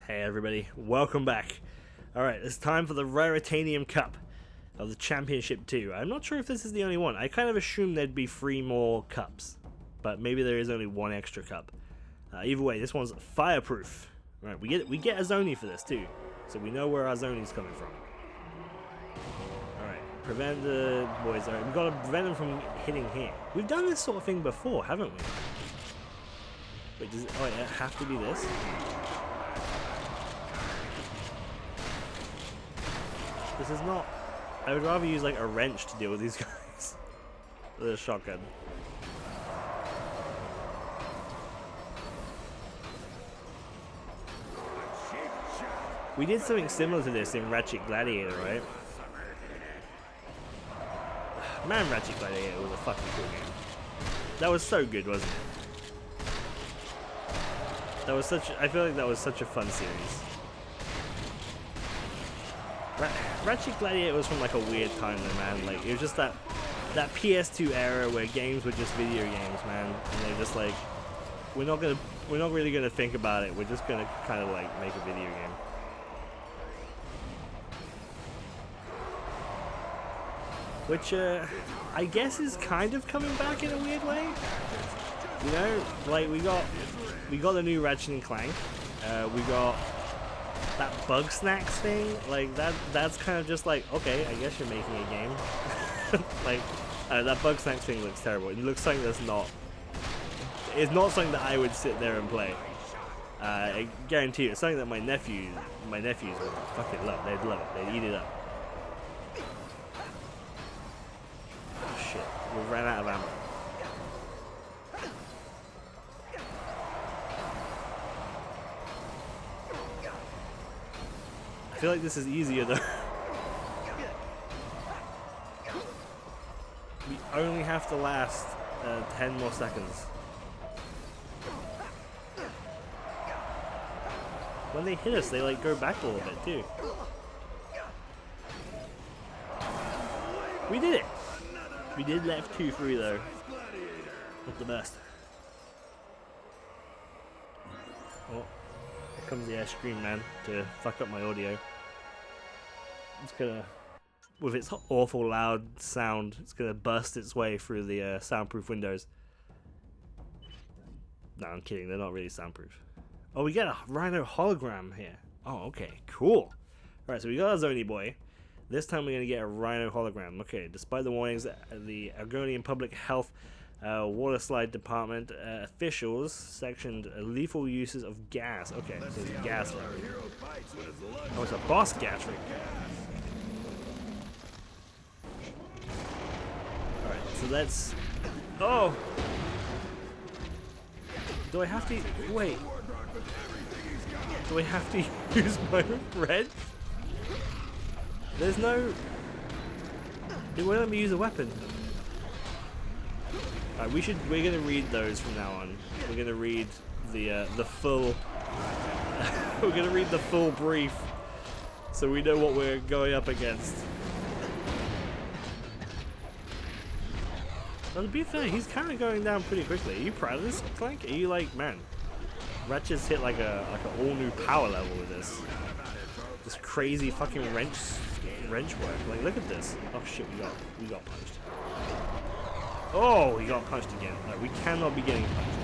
Hey everybody, welcome back. Alright, it's time for the Raritanium Cup of the Championship 2. I'm not sure if this is the only one. I kind of assumed there'd be 3 more cups, but maybe there is only 1 extra cup. Either way, this one's fireproof. Right, we get a Zoni for this too, so we know where our Zoni's coming from. Alright, prevent the boys. Alright, we've got to prevent them from hitting here. We've done this sort of thing before, haven't we? Wait, does it have to be this? This is not... I would rather use like a wrench to deal with these guys than a shotgun. We did something similar to this in Ratchet Gladiator, right? Man, Ratchet Gladiator was a fucking cool game. That was so good, wasn't it? That was such... I feel like that was such a fun series. Ratchet Gladiator was from like a weird time though, man. Like, it was just that PS2 era where games were just video games, man. And they're just like, we're not really gonna think about it. We're just gonna kind of like make a video game. Which I guess is kind of coming back in a weird way. You know, like we got the new Ratchet and Clank. We got that bug snacks thing, like that's kind of just like, okay, I guess you're making a game. Like that bug snacks thing looks terrible. It looks something that's not, it's not something that I would sit there and play. I guarantee you it's something that my nephews would fucking love. They'd love it. They'd eat it up. Oh shit, we ran out of ammo. I feel like this is easier though. We only have to last 10 more seconds. When they hit us, they like go back a little bit too. We did it! We did let Ep33 though. Not the best. Oh, here comes the air scream man to fuck up my audio. It's gonna, with its awful loud sound, it's gonna burst its way through the soundproof windows. No, I'm kidding, they're not really soundproof. Oh, we get a Rhino hologram here. Oh, okay, cool. Alright, so we got a Zoni boy. This time we're gonna get a Rhino hologram. Okay, despite the warnings, the Argonian Public Health Water Slide Department officials sectioned lethal uses of gas. Okay, so it's gas. Oh, it's a boss gas rig. Alright, so let's... Oh! Do I have to... Wait. Do I have to use my wrench? There's no... It won't let me use a weapon. Alright, we're gonna read those from now on. We're gonna read the full... we're gonna read the full brief, so we know what we're going up against. Well, to be fair, he's kind of going down pretty quickly. Are you proud of this, Clank? Are you like, man, Ratchet's hit like a all new power level with this crazy fucking wrench work. Like, look at this. Oh shit, we got punched. Oh, we got punched again. Like, we cannot be getting punched.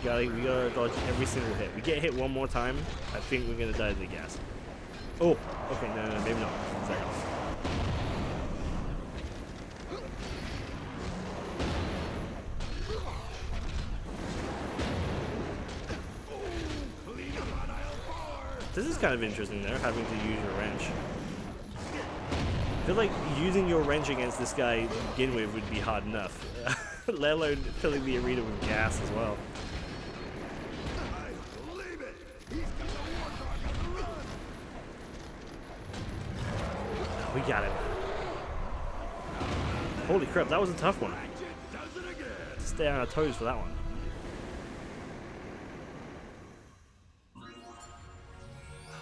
We gotta dodge every single hit. We get hit one more time, I think we're gonna die to the gas. Oh, okay, no, maybe not. Seconds. This is kind of interesting though, having to use your wrench. I feel like using your wrench against this guy to begin with would be hard enough. Let alone filling the arena with gas as well. We got him. Holy crap, that was a tough one. Stay on our toes for that one.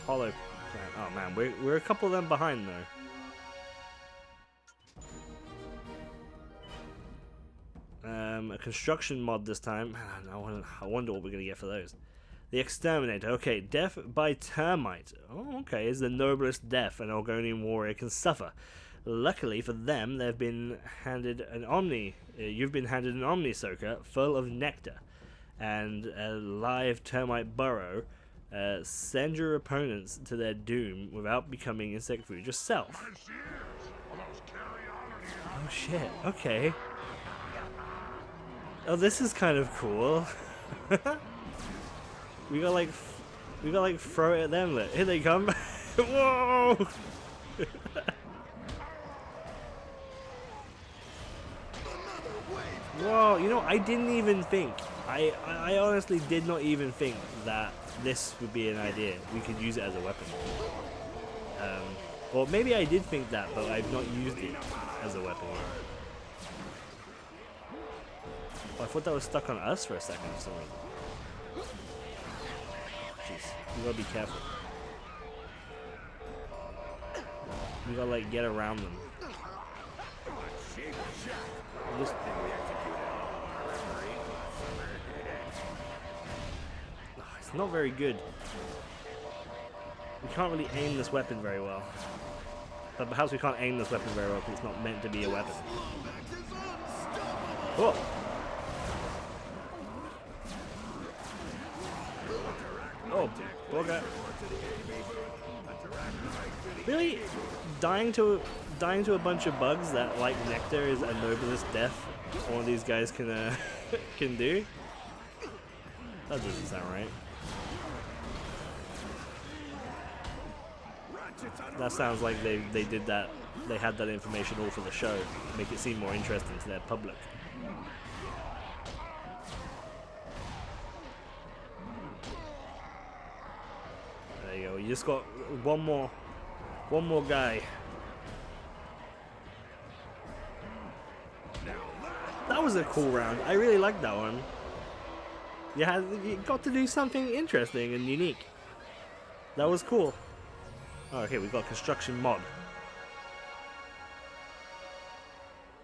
Hollow plant. Oh man, we're a couple of them behind though. A construction mod this time. Man, I wonder what we're going to get for those. The Exterminator. Okay, death by termite. Oh, okay. Is the noblest death an Argonian warrior can suffer. Luckily for them, they've been handed an you've been handed an Omni Soaker full of nectar and a live termite burrow. Send your opponents to their doom without becoming insect food yourself. Oh shit, okay. Oh, this is kind of cool. we got like throw it at them. Look. Here they come. Whoa! Whoa, you know, I didn't even think. I honestly did not even think that this would be an idea. We could use it as a weapon. Or maybe I did think that, but I've not used it as a weapon. Oh, I thought that was stuck on us for a second or something. Jeez, we gotta be careful. We gotta like get around them. Just it's not very good. We can't really aim this weapon very well. But perhaps we can't aim this weapon very well because it's not meant to be a weapon. Oh! Oh, bugger. Really? Dying to a bunch of bugs that like nectar is a noblest death one of these guys can can do? That doesn't sound right. That sounds like they did that. They had that information all for the show to make it seem more interesting to their public. There you go. You just got one more guy. That was a cool round. I really liked that one. You got to do something interesting and unique. That was cool. Oh, okay, we got construction mod.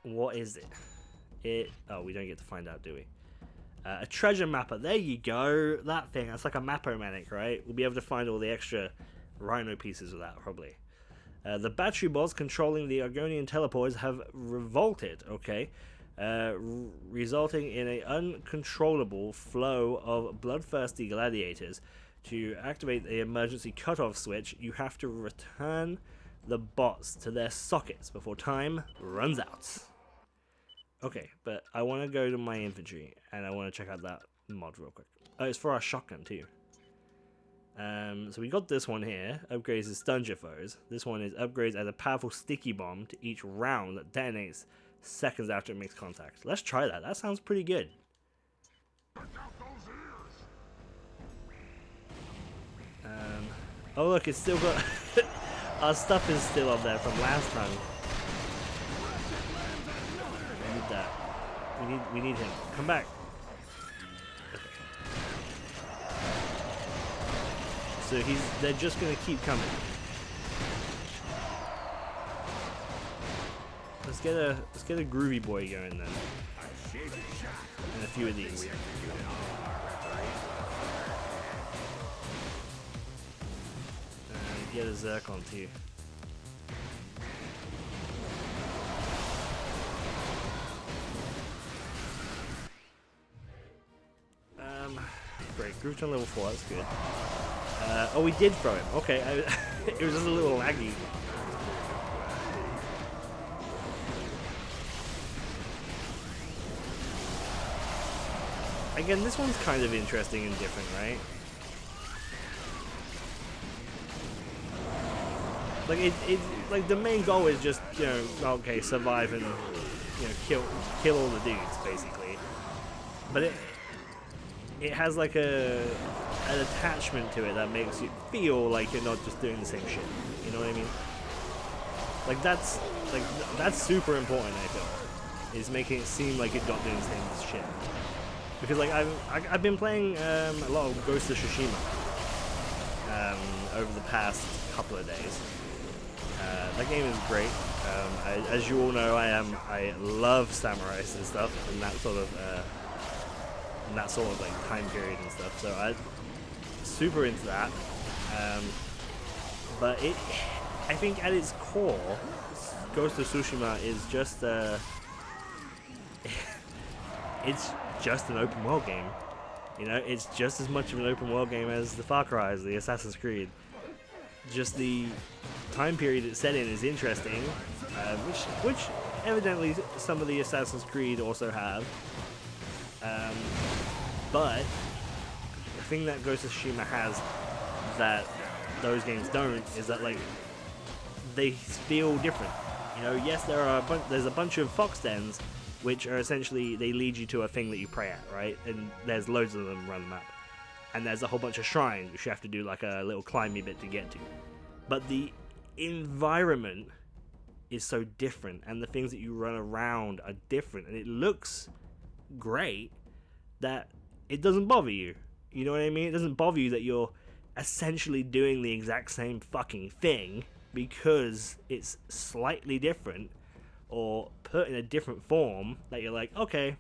What is it? Oh, we don't get to find out, do we? A treasure mapper. There you go. That thing. That's like a mapomanic, right? We'll be able to find all the extra rhino pieces of that, probably. The battery bots controlling the Argonian teleporters have revolted, okay? Resulting in an uncontrollable flow of bloodthirsty gladiators. To activate the emergency cutoff switch, you have to return the bots to their sockets before time runs out. Okay, but I want to go to my infantry and I want to check out that mod real quick. Oh, it's for our shotgun too. So we got this one here, upgrades to stun your foes. This one is upgrades as a powerful sticky bomb to each round that detonates seconds after it makes contact. Let's try that. That sounds pretty good. Oh look, it's still got our stuff is still up there from last time. We need that. We need him. Come back. Okay. So they're just gonna keep coming. Let's get a groovy boy going then. And a few of these. Get a Zircon too. Great, Groot on level 4, that's good. Oh, we did throw him. Okay, it was just a little laggy. Again, this one's kind of interesting and different, right? Like like the main goal is just, you know, okay, survive and, you know, kill all the dudes basically. But it has like an attachment to it that makes you feel like you're not just doing the same shit. You know what I mean? Like that's super important. I feel is making it seem like you're not doing the same shit. Because like I've been playing a lot of Ghost of Tsushima over the past couple of days. That game is great. As you all know, I love samurais and stuff, and that sort of like time period and stuff. So I'm super into that. But I think at its core, Ghost of Tsushima is just it's just an open world game. You know, it's just as much of an open world game as the Far Cry's, the Assassin's Creed. Just the time period it's set in is interesting, which evidently some of the Assassin's Creed also have. But the thing that Ghost of Tsushima has that those games don't is that, like, they feel different. You know, yes, there's a bunch of fox dens, which are essentially, they lead you to a thing that you pray at, right? And there's loads of them around the map. And there's a whole bunch of shrines, which you have to do like a little climbing bit to get to. But the environment is so different, and the things that you run around are different, and it looks great that it doesn't bother you. You know what I mean? It doesn't bother you that you're essentially doing the exact same fucking thing because it's slightly different or put in a different form, that you're like, okay,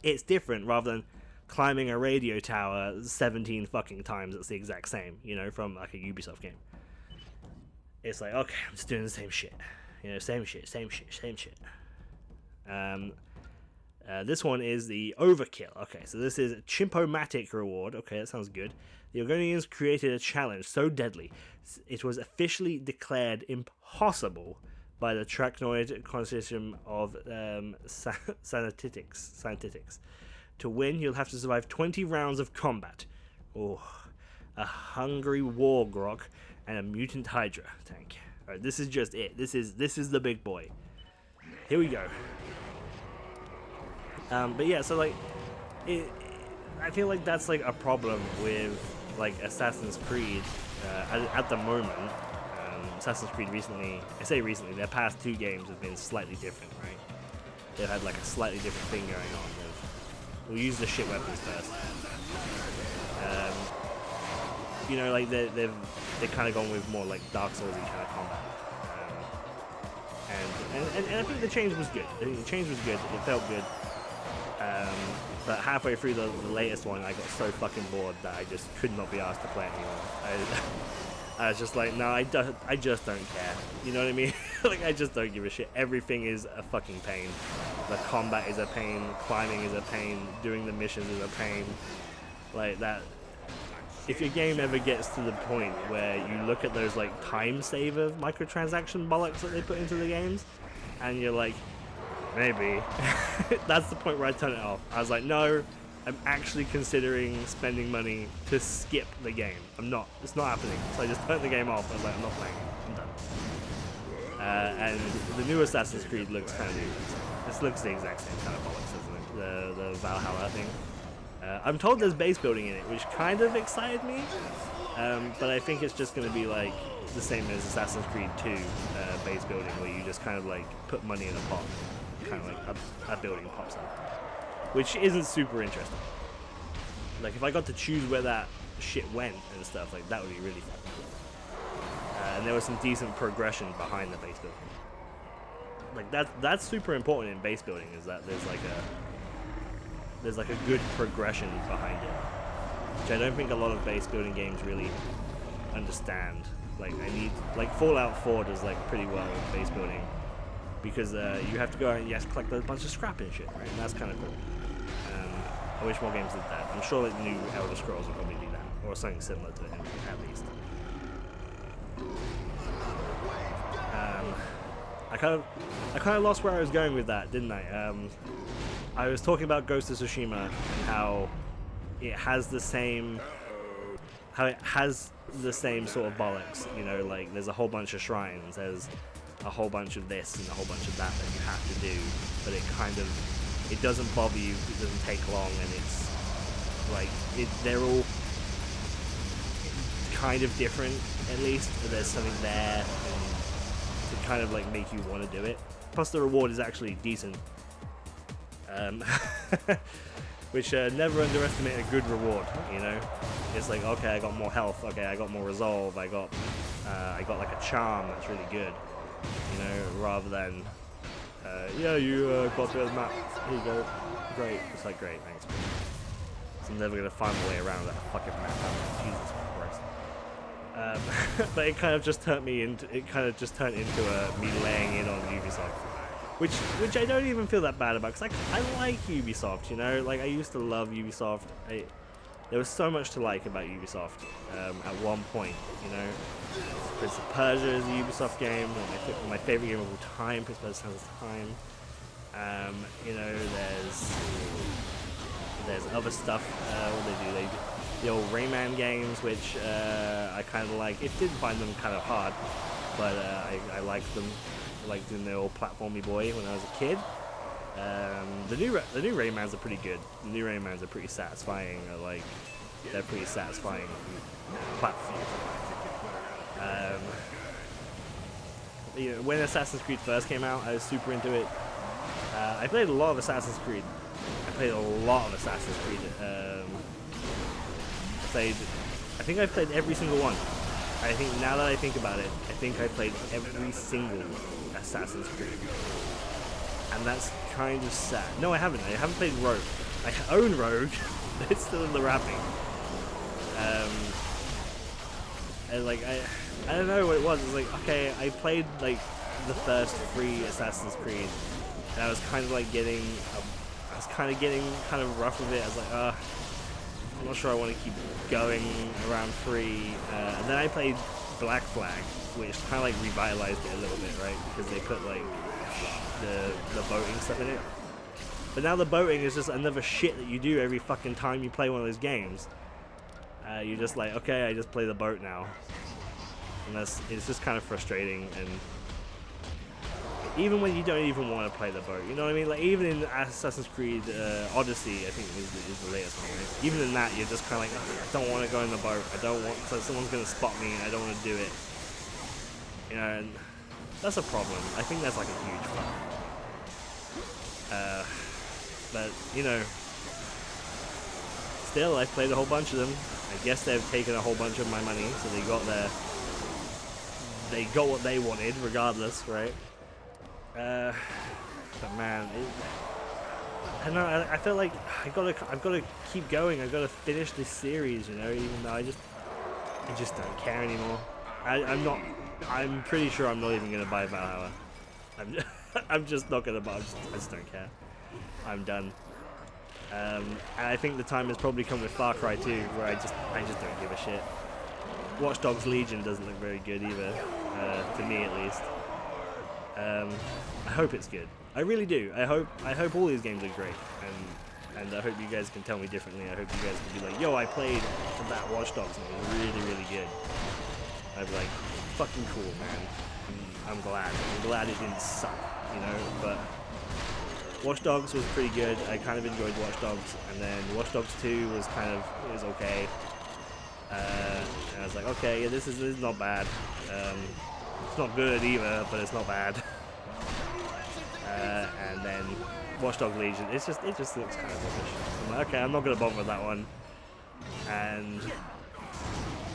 it's different, rather than climbing a radio tower 17 fucking times that's the exact same, you know, from like a Ubisoft game. It's like, okay, I'm just doing the same shit. You know, same shit. This one is the Overkill. Okay, so this is a Chimpomatic reward. Okay, that sounds good. The Organians created a challenge so deadly, it was officially declared impossible by the Trachnoid Consortium of Scientifics. To win, you'll have to survive 20 rounds of combat. Oh, a hungry war grok and a mutant Hydra tank. Alright, this is just it. This is the big boy. Here we go. But yeah, so like, I feel like that's like a problem with like Assassin's Creed at the moment. Assassin's Creed recently, I say recently, their past two games have been slightly different, right? They've had like a slightly different thing going on. We'll use the shit weapons first. You know, like they've kind of gone with more like Dark Souls-y kind of combat. And I think the change was good. The change was good. It felt good. But halfway through the latest one, I got so fucking bored that I just could not be asked to play it anymore. I was just like, no, I just don't care. You know what I mean? Like, I just don't give a shit. Everything is a fucking pain. The combat is a pain. Climbing is a pain. Doing the missions is a pain. Like that. If your game ever gets to the point where you look at those like time saver microtransaction bollocks that they put into the games, and you're like, maybe, that's the point where I turn it off. I was like, no, I'm actually considering spending money to skip the game. I'm not. It's not happening. So I just turned the game off. I was like, I'm not playing it. I'm done. And the new Assassin's Creed looks kind of new. This looks the exact same kind of bollocks, doesn't it? The Valhalla thing. I'm told there's base building in it, which kind of excited me. But I think it's just going to be like the same as Assassin's Creed 2 base building, where you just kind of like put money in a pot. Kind of like a building pops up. Which isn't super interesting. Like, if I got to choose where that shit went and stuff, like, that would be really fun. And there was some decent progression behind the base building. Like, that's super important in base building, is that there's like a good progression behind it. Which I don't think a lot of base building games really understand. Like, Fallout 4 does, like, pretty well with base building. Because you have to go out and you have to collect a bunch of scrap and shit, right? And that's kind of cool. I wish more games did that. I'm sure that the new Elder Scrolls will probably do that, or something similar to it, at least. I kind of lost where I was going with that, didn't I? I was talking about Ghost of Tsushima and how it has the same sort of bollocks. You know, like there's a whole bunch of shrines, there's a whole bunch of this and a whole bunch of that you have to do, but it doesn't bother you, it doesn't take long, and it's like they're all kind of different, at least. There's something there to kind of like make you want to do it. Plus the reward is actually decent, which never underestimate a good reward. You know, it's like, okay, I got more health, okay, I got more resolve, I got like a charm that's really good. you know, rather than, yeah, you got the map, here you go, great. It's like, great, thanks. So I'm never gonna find my way around that fucking map. Jesus Christ. But it kind of just turned me into, me laying in on Ubisoft, which I don't even feel that bad about, because I like Ubisoft, you know, like I used to love Ubisoft. There was so much to like about Ubisoft at one point, you know. Prince of Persia is a Ubisoft game, my favorite game of all time, Prince of Persia Sands of Time. You know, there's other stuff, what they do, the old Rayman games, which I kind of like. It did find them kind of hard, but I liked them. I liked doing the old platformy boy when I was a kid. The new Raymans are pretty good. The new Raymans are pretty satisfying. They're pretty satisfying platforms. You know, when Assassin's Creed first came out, I was super into it. I played a lot of Assassin's Creed. I think I played every single one. I think now that I think about it, I think I played every single Assassin's Creed. And that's kind of sad. No, I haven't. I haven't played Rogue. I own Rogue. It's still in the wrapping. And like I don't know what it was. It's like, okay, I played like the first 3 Assassin's Creed, and I was kind of like getting kind of rough with it. I was like, I'm not sure I want to keep going around 3. And then I played Black Flag, which kind of like revitalized it a little bit, right? Because they put like the boating stuff in it. But now the boating is just another shit that you do every fucking time you play one of those games. You're just like, okay, I just play the boat now. And it's just kind of frustrating. And even when you don't even want to play the boat, you know what I mean? Like even in Assassin's Creed Odyssey, I think is the latest one, right? Even in that, you're just kind of like, I don't want to go in the boat. I don't want, so someone's going to spot me and I don't want to do it. You know, and that's a problem. I think that's like a huge problem. But, you know, still, I've played a whole bunch of them. I guess they've taken a whole bunch of my money, so they got what they wanted, regardless, right? But man, I don't know. I feel like I've got to keep going. I've got to finish this series, you know. Even though I just don't care anymore. I'm pretty sure I'm not even gonna buy Valhalla. I'm just not gonna buy. I just don't care. I'm done. And I think the time has probably come with Far Cry 2, where I just don't give a shit. Watch Dogs Legion doesn't look very good either, to me at least. I hope it's good. I really do. I hope all these games are great, and I hope you guys can tell me differently. I hope you guys can be like, yo, I played that Watch Dogs and it was really, really good. I'd be like, fucking cool, man. I'm glad it didn't suck, you know. But Watch Dogs was pretty good. I kind of enjoyed Watch Dogs, and then Watch Dogs 2 was okay. And I was like, okay, yeah, this is not bad. It's not good either, but it's not bad. And then Watch Dogs Legion, it just looks kind of rubbish. I'm like, okay, I'm not gonna bother with that one. And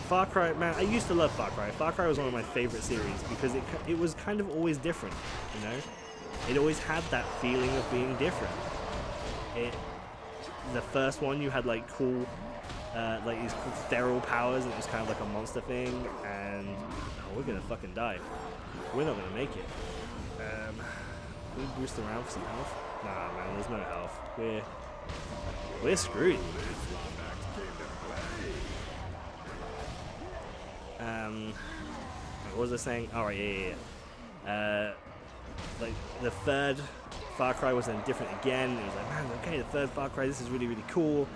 Far Cry, man, I used to love Far Cry. Far Cry was one of my favorite series because it was kind of always different, you know. It always had that feeling of being different. The first one, you had like cool, like these cool feral powers, and it was kind of like a monster thing. And we're gonna fucking die. We're not gonna make it. Can we boost around for some health? Nah, man, there's no health. We're screwed. What was I saying? Oh, right, yeah. Like the third Far Cry was then different again. It was like, man, okay, the third Far Cry, this is really, really cool.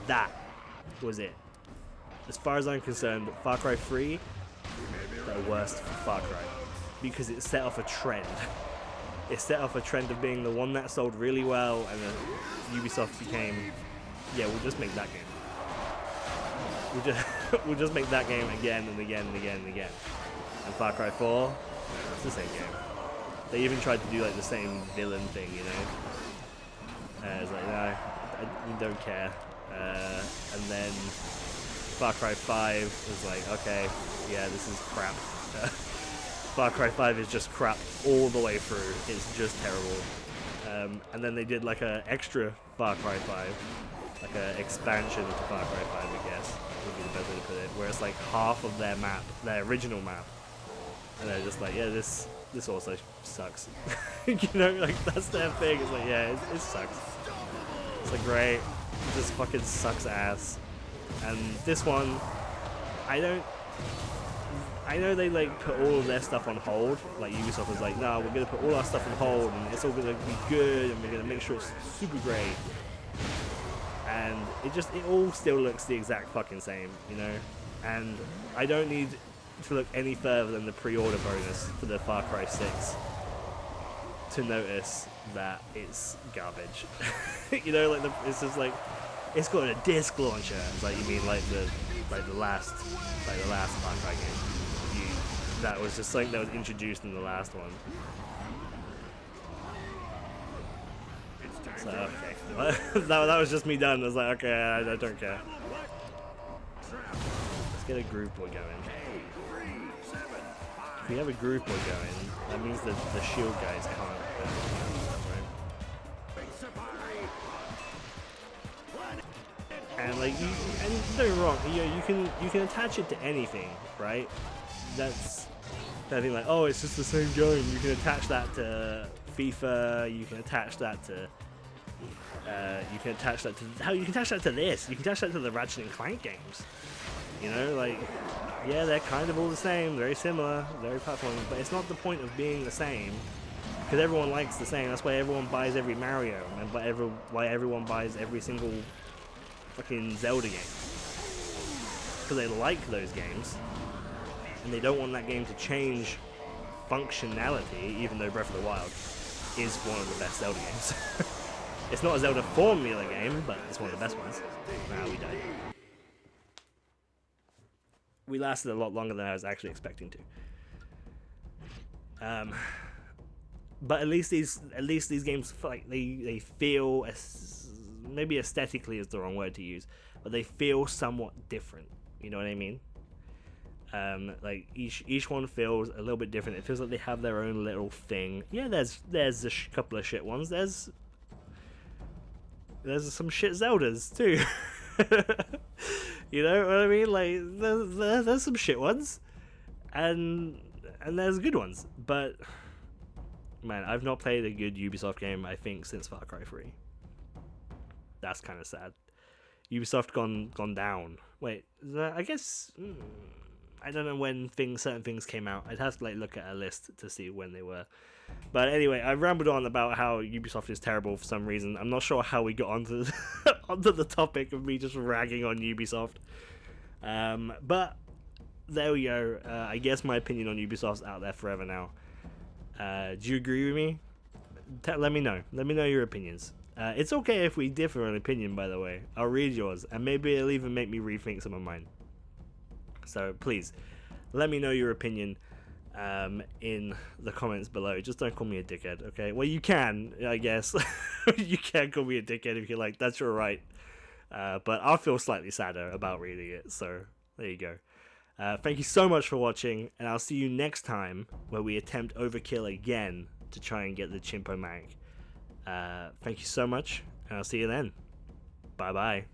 That was it. As far as I'm concerned, Far Cry 3, the worst Far Cry, because it set off a trend. It set off a trend of being the one that sold really well, and then Ubisoft became, yeah, we'll just make that game. We'll just make that game again and again and again and again. And Far Cry 4, it's the same game. They even tried to do like the same villain thing, you know. It's like, no, we don't care. And then Far Cry 5 was like, okay, yeah, this is crap. Far Cry 5 is just crap all the way through. It's just terrible. And then they did like a extra Far Cry 5, like an expansion to Far Cry 5, I guess would be the best way to put it, where it's like half of their map, their original map, and they're just like, yeah, this also sucks. You know, like that's their thing. It's like, yeah, it sucks. It's like, great, it just fucking sucks ass. And this one, I know they like put all of their stuff on hold. Like Ubisoft was like, no, we're gonna put all our stuff on hold, and it's all gonna be good, and we're gonna make sure it's super great. And it all still looks the exact fucking same, you know. And I don't need to look any further than the pre-order bonus for the Far Cry 6 to notice that it's garbage. You know, like it's just like, it's got a disc launcher. It's like, you mean like the last Far Cry game? That was just something that was introduced in the last one. So okay, that was just me done. I was like, okay, I don't care. Let's get a group war going. If we have a group war going, that means that the shield guys can't. And like, and don't get me wrong, you can attach it to anything, right? That's that thing, like, oh, it's just the same game. You can attach that to FIFA. You can attach that to. You can attach that to you can attach that to this. You can attach that to the Ratchet and Clank games. You know, like, yeah, they're kind of all the same, very similar, very platforming, but it's not the point of being the same, because everyone likes the same. That's why everyone buys every Mario, and why everyone buys every single fucking Zelda game, because they like those games, and they don't want that game to change functionality, even though Breath of the Wild is one of the best Zelda games. It's not a Zelda formula game, but it's one of the best ones. Nah, we died. We lasted a lot longer than I was actually expecting to. But at least these games, like, they feel, maybe aesthetically is the wrong word to use, but they feel somewhat different. You know what I mean? Like each one feels a little bit different. It feels like they have their own little thing. Yeah, there's a couple of shit ones. There's some shit Zeldas too. You know what I mean? Like there's some shit ones, and there's good ones. But man, I've not played a good Ubisoft game, I think, since Far Cry 3. That's kind of sad. Ubisoft gone down. Wait, I guess I don't know when certain things came out. I'd have to like look at a list to see when they were. But anyway, I rambled on about how Ubisoft is terrible for some reason. I'm not sure how we got onto the topic of me just ragging on Ubisoft. But there we go. I guess my opinion on Ubisoft's out there forever now. Do you agree with me? Let me know. Let me know your opinions. It's okay if we differ on opinion, by the way. I'll read yours, and maybe it'll even make me rethink some of mine. So please, let me know your opinion in the comments below. Just don't call me a dickhead, okay? Well, you can, I guess. You can call me a dickhead if you like. That's your right. But I'll feel slightly sadder about reading it. So there you go. Thank you so much for watching, and I'll see you next time where we attempt overkill again to try and get the Chimpo Mag. Thank you so much, and I'll see you then. Bye bye.